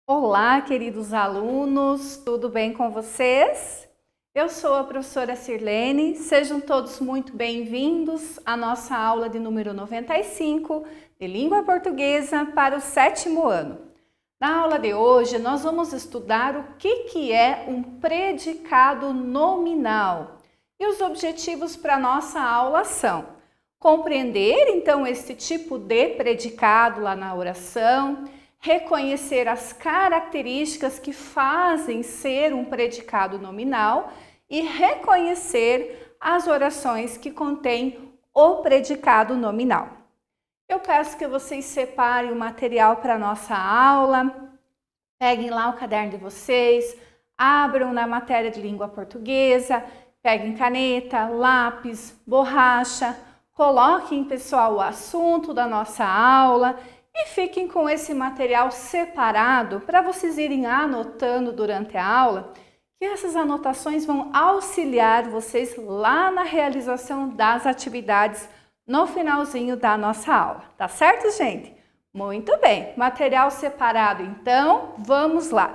Olá, queridos alunos, tudo bem com vocês? Eu sou a professora Sirlene, sejam todos muito bem-vindos à nossa aula de número 95 de Língua Portuguesa para o 7º ano. Na aula de hoje, nós vamos estudar o que é um predicado nominal e os objetivos para a nossa aula são compreender, então, esse tipo de predicado lá na oração, reconhecer as características que fazem ser um predicado nominal e reconhecer as orações que contêm o predicado nominal. Eu peço que vocês separem o material para a nossa aula, peguem lá o caderno de vocês, abram na matéria de língua portuguesa, peguem caneta, lápis, borracha, coloquem, pessoal, o assunto da nossa aula e fiquem com esse material separado para vocês irem anotando durante a aula, que essas anotações vão auxiliar vocês lá na realização das atividades no finalzinho da nossa aula. Tá certo, gente? Muito bem, material separado, então, vamos lá.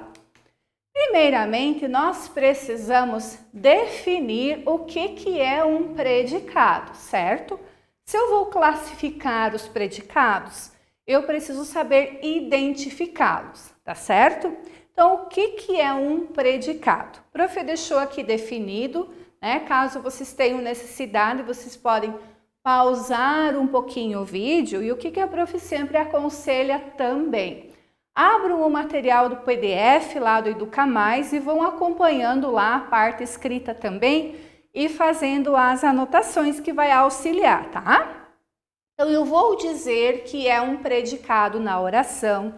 Primeiramente, nós precisamos definir o que é um predicado, certo? Se eu vou classificar os predicados, eu preciso saber identificá-los, tá certo? Então, o que é um predicado? O prof deixou aqui definido, né? Caso vocês tenham necessidade, vocês podem pausar um pouquinho o vídeo e o que a prof sempre aconselha também. Abram o material do PDF lá do Educa Mais e vão acompanhando lá a parte escrita também e fazendo as anotações que vai auxiliar, tá? Então, eu vou dizer que é um predicado na oração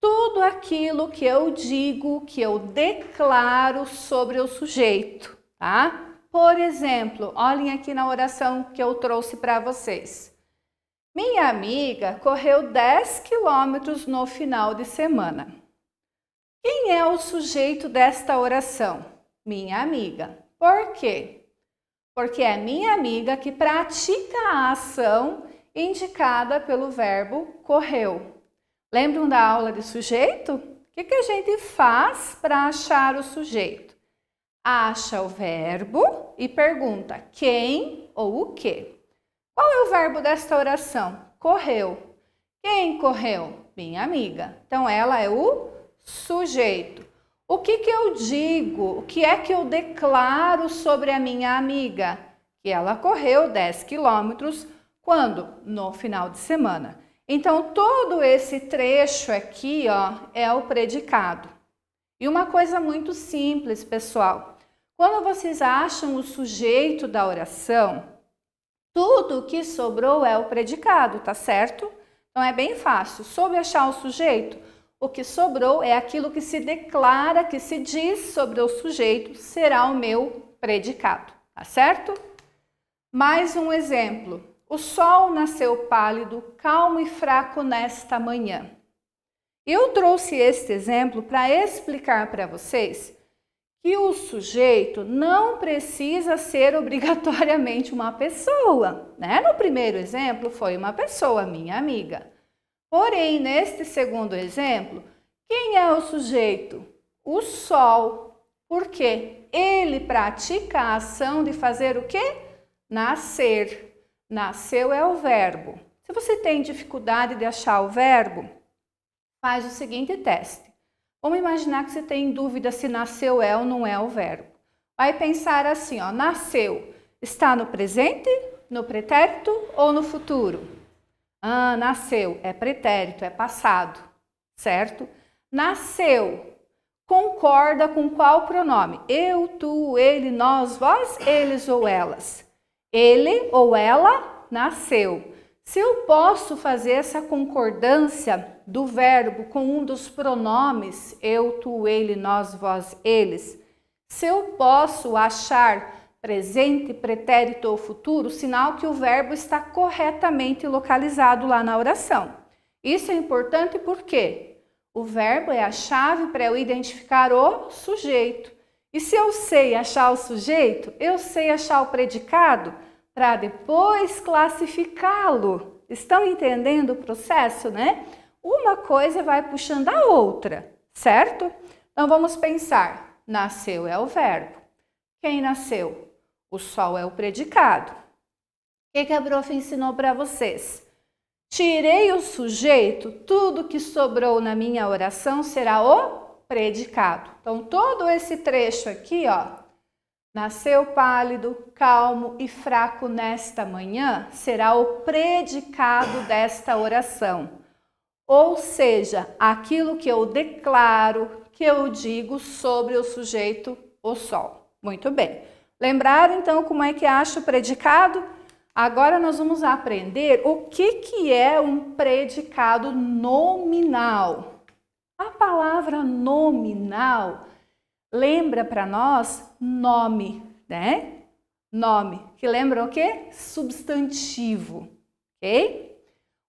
tudo aquilo que eu digo, que eu declaro sobre o sujeito, tá? Por exemplo, olhem aqui na oração que eu trouxe para vocês. Minha amiga correu 10 quilômetros no final de semana. Quem é o sujeito desta oração? Minha amiga. Por quê? Porque é minha amiga que pratica a ação indicada pelo verbo correu. Lembram da aula de sujeito? O que a gente faz para achar o sujeito? Acha o verbo e pergunta quem ou o que. Qual é o verbo desta oração? Correu. Quem correu? Minha amiga. Então, ela é o sujeito. O que eu digo? O que é que eu declaro sobre a minha amiga? Que ela correu 10 quilômetros. Quando? No final de semana. Então, todo esse trecho aqui, ó, é o predicado. E uma coisa muito simples, pessoal. Quando vocês acham o sujeito da oração, tudo o que sobrou é o predicado, tá certo? Então, é bem fácil. Soube achar o sujeito? O que sobrou é aquilo que se declara, que se diz sobre o sujeito, será o meu predicado, tá certo? Mais um exemplo. O sol nasceu pálido, calmo e fraco nesta manhã. Eu trouxe este exemplo para explicar para vocês que o sujeito não precisa ser obrigatoriamente uma pessoa, né? No primeiro exemplo foi uma pessoa, minha amiga. Porém, neste segundo exemplo, quem é o sujeito? O sol. Por quê? Ele pratica a ação de fazer o quê? Nascer. Nasceu é o verbo. Se você tem dificuldade de achar o verbo, faz o seguinte teste. Vamos imaginar que você tem dúvida se nasceu é ou não é o verbo. Vai pensar assim, ó, nasceu. Está no presente, no pretérito ou no futuro? Ah, nasceu é pretérito, é passado, certo? Nasceu. Concorda com qual pronome? Eu, tu, ele, nós, vós, eles ou elas? Ele ou ela nasceu. Se eu posso fazer essa concordância do verbo com um dos pronomes, eu, tu, ele, nós, vós, eles, se eu posso achar presente, pretérito ou futuro, sinal que o verbo está corretamente localizado lá na oração. Isso é importante porque o verbo é a chave para eu identificar o sujeito. E se eu sei achar o sujeito, eu sei achar o predicado para depois classificá-lo. Estão entendendo o processo, né? Uma coisa vai puxando a outra, certo? Então vamos pensar, nasceu é o verbo. Quem nasceu? O sol é o predicado. O que a prof ensinou para vocês? Tirei o sujeito, tudo que sobrou na minha oração será o predicado. Então todo esse trecho aqui, ó, nasceu pálido, calmo e fraco nesta manhã, será o predicado desta oração. Ou seja, aquilo que eu declaro, que eu digo sobre o sujeito, o sol. Muito bem. Lembraram então como é que acha o predicado? Agora nós vamos aprender o que é um predicado nominal. A palavra nominal lembra para nós nome, né? Nome, que lembra o quê? Substantivo, ok?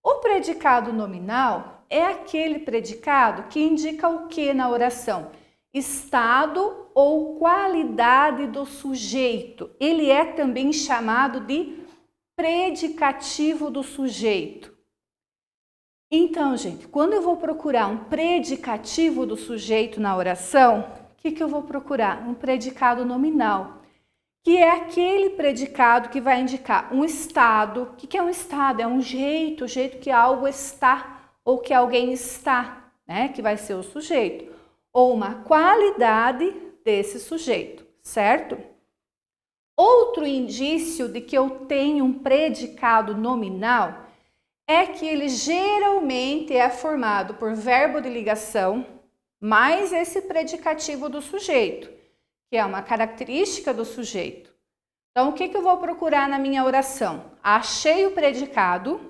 O predicado nominal é aquele predicado que indica o que na oração? Estado ou qualidade do sujeito. Ele é também chamado de predicativo do sujeito. Então, gente, quando eu vou procurar um predicativo do sujeito na oração, o que eu vou procurar? Um predicado nominal, que é aquele predicado que vai indicar um estado. O que é um estado? É um jeito, o jeito que algo está ou que alguém está, né? Que vai ser o sujeito. Ou uma qualidade desse sujeito, certo? Outro indício de que eu tenho um predicado nominal é que ele geralmente é formado por verbo de ligação mais esse predicativo do sujeito, que é uma característica do sujeito. Então, o que eu vou procurar na minha oração? Achei o predicado,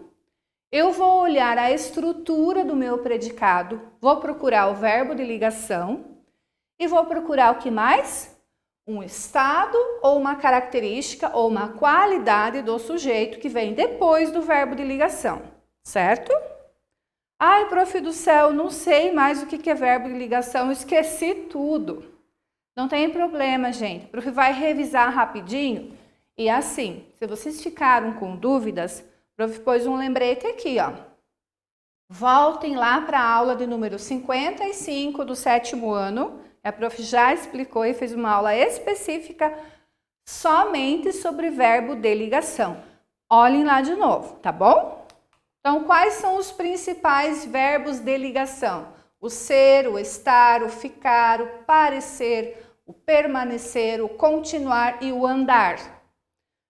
eu vou olhar a estrutura do meu predicado, vou procurar o verbo de ligação e vou procurar o que mais? Um estado ou uma característica ou uma qualidade do sujeito que vem depois do verbo de ligação, certo? Ai, prof do céu, não sei mais o que é verbo de ligação, esqueci tudo. Não tem problema, gente. O prof vai revisar rapidinho e assim, se vocês ficaram com dúvidas, o prof pôs um lembrete aqui, ó. Voltem lá para a aula de número 55 do 7º ano. A prof já explicou e fez uma aula específica somente sobre verbo de ligação. Olhem lá de novo, tá bom? Então, quais são os principais verbos de ligação? O ser, o estar, o ficar, o parecer, o permanecer, o continuar e o andar.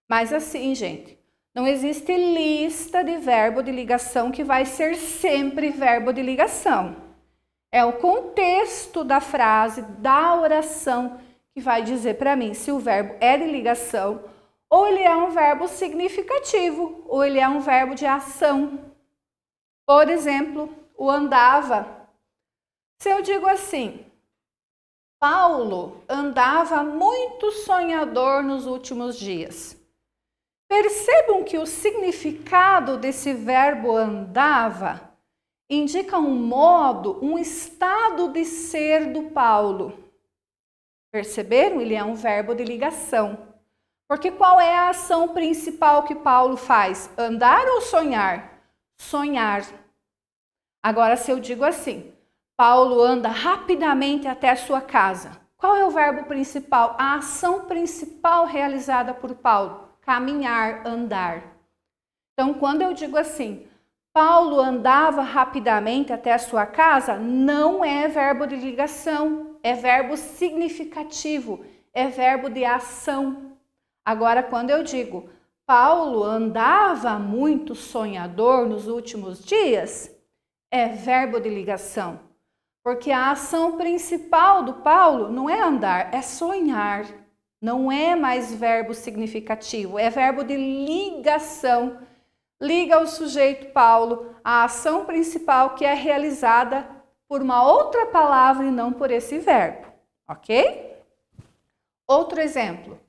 Mas assim, gente, não existe lista de verbo de ligação que vai ser sempre verbo de ligação. É o contexto da frase, da oração, que vai dizer para mim se o verbo é de ligação ou ele é um verbo significativo, ou ele é um verbo de ação. Por exemplo, o andava. Se eu digo assim, Paulo andava muito sonhador nos últimos dias. Percebam que o significado desse verbo andava indica um modo, um estado de ser do Paulo. Perceberam? Ele é um verbo de ligação. Porque qual é a ação principal que Paulo faz? Andar ou sonhar? Sonhar. Agora, se eu digo assim, Paulo anda rapidamente até a sua casa. Qual é o verbo principal? A ação principal realizada por Paulo? Caminhar, andar. Então, quando eu digo assim, Paulo andava rapidamente até a sua casa, não é verbo de ligação, é verbo significativo, é verbo de ação. Agora, quando eu digo, Paulo andava muito sonhador nos últimos dias, é verbo de ligação. Porque a ação principal do Paulo não é andar, é sonhar. Não é mais verbo significativo, é verbo de ligação. Liga o sujeito Paulo à ação principal que é realizada por uma outra palavra e não por esse verbo, ok? Outro exemplo.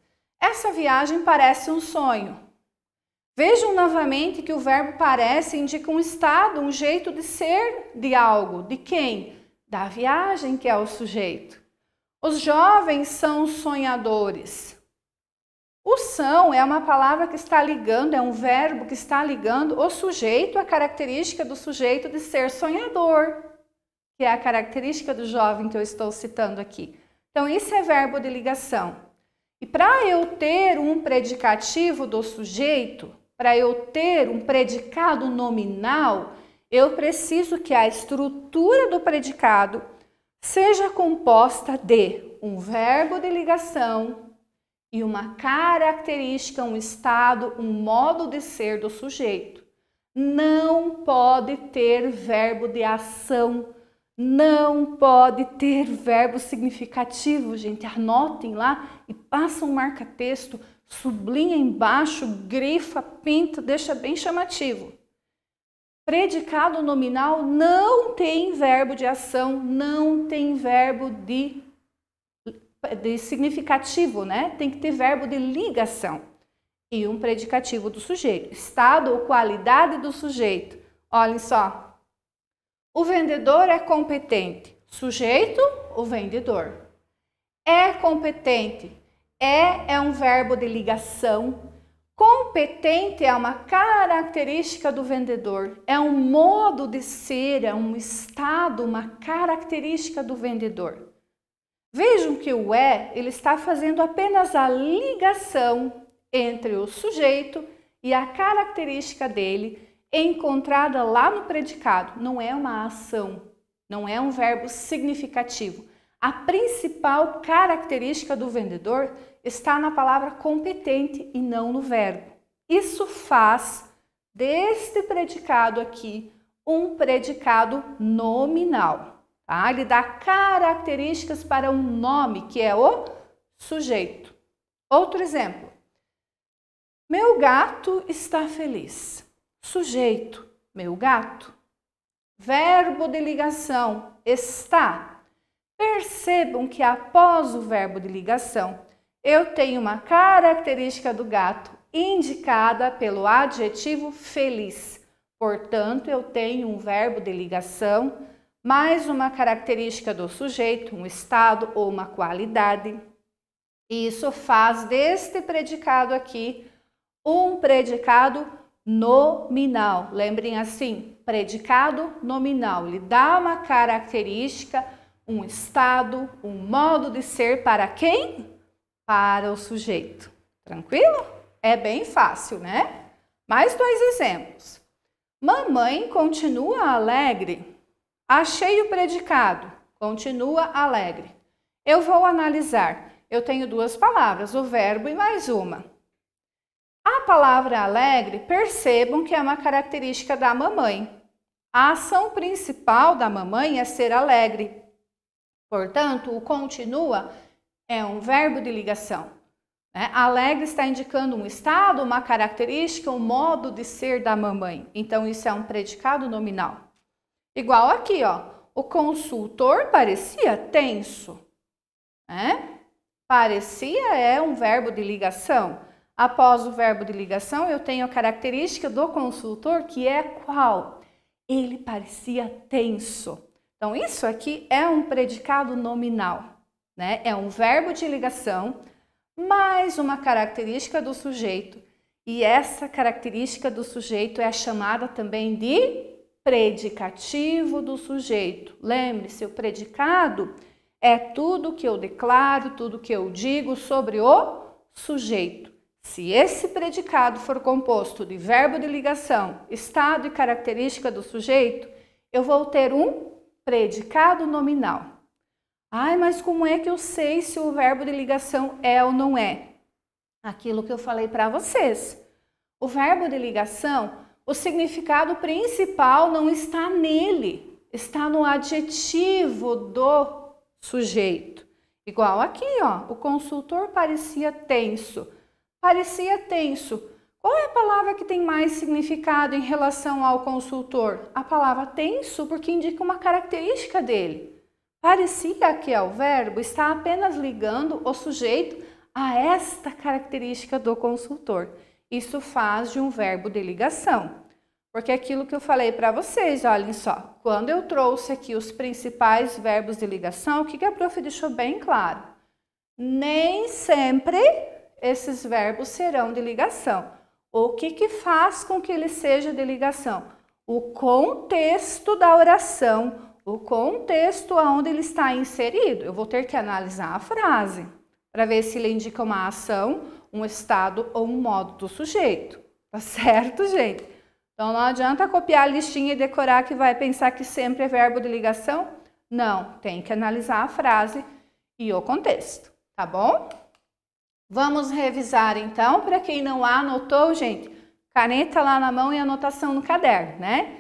Essa viagem parece um sonho. Vejam novamente que o verbo parece indica um estado, um jeito de ser de algo. De quem? Da viagem, que é o sujeito. Os jovens são sonhadores. O são é uma palavra que está ligando, é um verbo que está ligando o sujeito, a característica do sujeito de ser sonhador. que é a característica do jovem que eu estou citando aqui. Então, isso é verbo de ligação. E para eu ter um predicativo do sujeito, para eu ter um predicado nominal, eu preciso que a estrutura do predicado seja composta de um verbo de ligação e uma característica, um estado, um modo de ser do sujeito. Não pode ter verbo de ação, não pode ter verbo significativo, gente. Anotem lá e passam um marca-texto, sublinha embaixo, grifa, pinta, deixa bem chamativo. Predicado nominal não tem verbo de ação, não tem verbo de significativo, né? Tem que ter verbo de ligação e um predicativo do sujeito. Estado ou qualidade do sujeito. Olhem só. O vendedor é competente. Sujeito, o vendedor. É competente. É um verbo de ligação. Competente é uma característica do vendedor. É um modo de ser, é um estado, uma característica do vendedor. Vejam que o ele está fazendo apenas a ligação entre o sujeito e a característica dele encontrada lá no predicado. Não é uma ação, não é um verbo significativo. A principal característica do vendedor está na palavra competente e não no verbo. Isso faz deste predicado aqui um predicado nominal. Tá? Ele dá características para um nome, que é o sujeito. Outro exemplo. Meu gato está feliz. Sujeito, meu gato. Verbo de ligação, está. Percebam que após o verbo de ligação, eu tenho uma característica do gato indicada pelo adjetivo feliz. Portanto, eu tenho um verbo de ligação, mais uma característica do sujeito, um estado ou uma qualidade. Isso faz deste predicado aqui um predicado nominal. Lembrem assim, predicado nominal. Ele dá uma característica, um estado, um modo de ser para quem? Para o sujeito. Tranquilo? É bem fácil, né? Mais dois exemplos. Mamãe continua alegre. Achei o predicado. Continua alegre. Eu vou analisar. Eu tenho duas palavras, o verbo e mais uma. A palavra alegre, percebam que é uma característica da mamãe. A ação principal da mamãe é ser alegre. Portanto, o continua é um verbo de ligação. Né? Alegre está indicando um estado, uma característica, um modo de ser da mamãe. Então, isso é um predicado nominal. Igual aqui, ó. O consultor parecia tenso. Né? Parecia é um verbo de ligação. Após o verbo de ligação, eu tenho a característica do consultor, que é qual? Ele parecia tenso. Então, isso aqui é um predicado nominal, né? É um verbo de ligação, mais uma característica do sujeito. E essa característica do sujeito é chamada também de predicativo do sujeito. Lembre-se, o predicado é tudo que eu declaro, tudo que eu digo sobre o sujeito. Se esse predicado for composto de verbo de ligação, estado e característica do sujeito, eu vou ter um predicado nominal. Ai, mas como é que eu sei se o verbo de ligação é ou não é? Aquilo que eu falei para vocês. O verbo de ligação, o significado principal não está nele, está no adjetivo do sujeito. Igual aqui, ó, o consultor parecia tenso. Parecia tenso. Qual é a palavra que tem mais significado em relação ao consultor? A palavra tenso, porque indica uma característica dele. Parecia que é o verbo, está apenas ligando o sujeito a esta característica do consultor. Isso faz de um verbo de ligação. Porque aquilo que eu falei para vocês, olhem só, quando eu trouxe aqui os principais verbos de ligação, o que a prof deixou bem claro? Nem sempre esses verbos serão de ligação. O que faz com que ele seja de ligação? O contexto da oração, o contexto onde ele está inserido. Eu vou ter que analisar a frase para ver se ele indica uma ação, um estado ou um modo do sujeito. Tá certo, gente? Então, não adianta copiar a listinha e decorar que vai pensar que sempre é verbo de ligação. Não, tem que analisar a frase e o contexto, tá bom? Vamos revisar, então, para quem não anotou, gente, caneta lá na mão e anotação no caderno, né?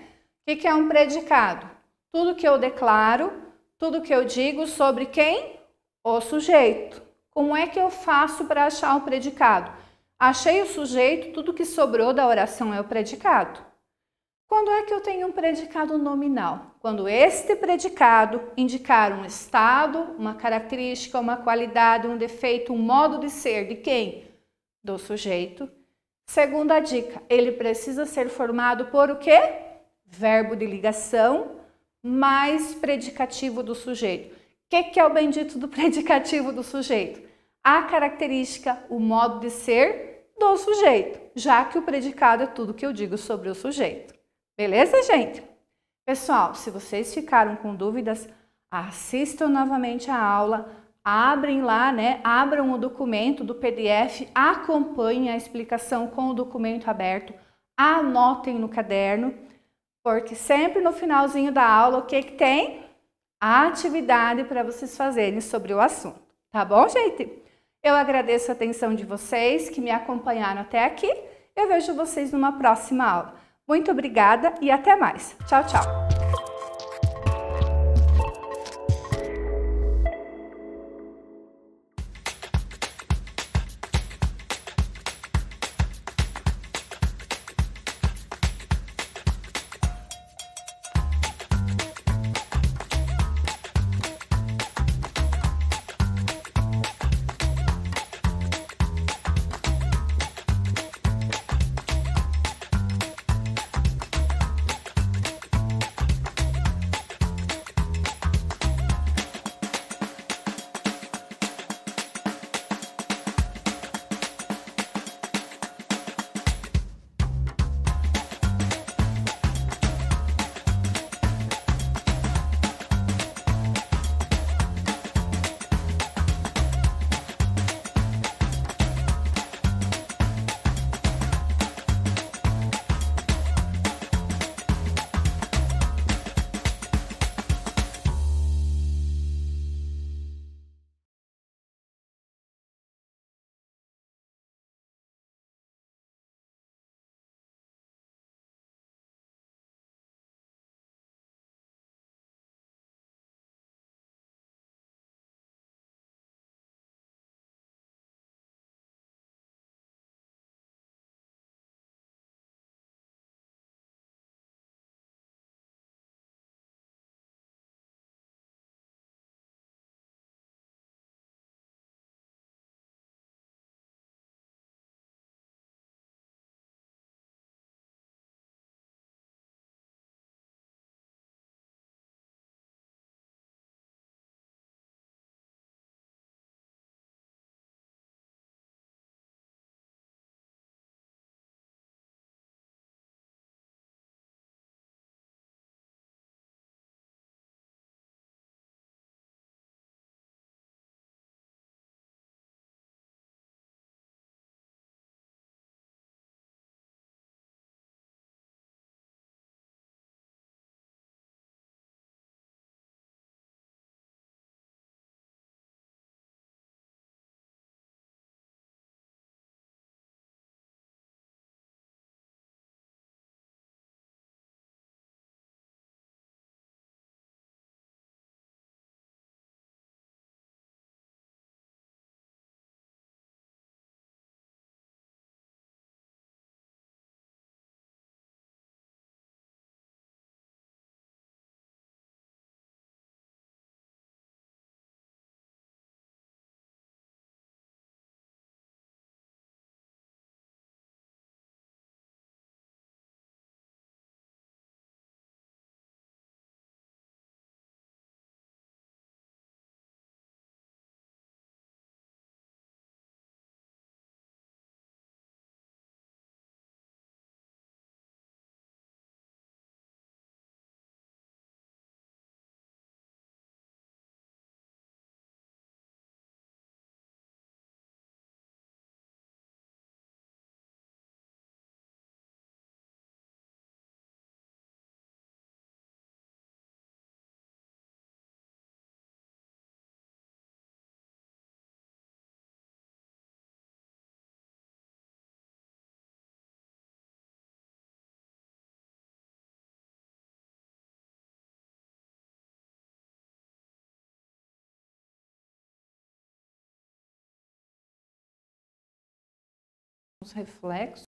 O que é um predicado? Tudo que eu declaro, tudo que eu digo sobre quem? O sujeito. Como é que eu faço para achar o predicado? Achei o sujeito, tudo que sobrou da oração é o predicado. Quando é que eu tenho um predicado nominal? Quando este predicado indicar um estado, uma característica, uma qualidade, um defeito, um modo de ser de quem? Do sujeito. Segunda dica, ele precisa ser formado por o quê? Verbo de ligação mais predicativo do sujeito. O que é o bendito do predicativo do sujeito? A característica, o modo de ser do sujeito, já que o predicado é tudo que eu digo sobre o sujeito. Beleza, gente? Pessoal, se vocês ficaram com dúvidas, assistam novamente a aula, abrem lá, né? Abram o documento do PDF, acompanhem a explicação com o documento aberto, anotem no caderno, porque sempre no finalzinho da aula, o que tem? A atividade para vocês fazerem sobre o assunto. Tá bom, gente? Eu agradeço a atenção de vocês que me acompanharam até aqui. Eu vejo vocês numa próxima aula. Muito obrigada e até mais. Tchau, tchau! reflexos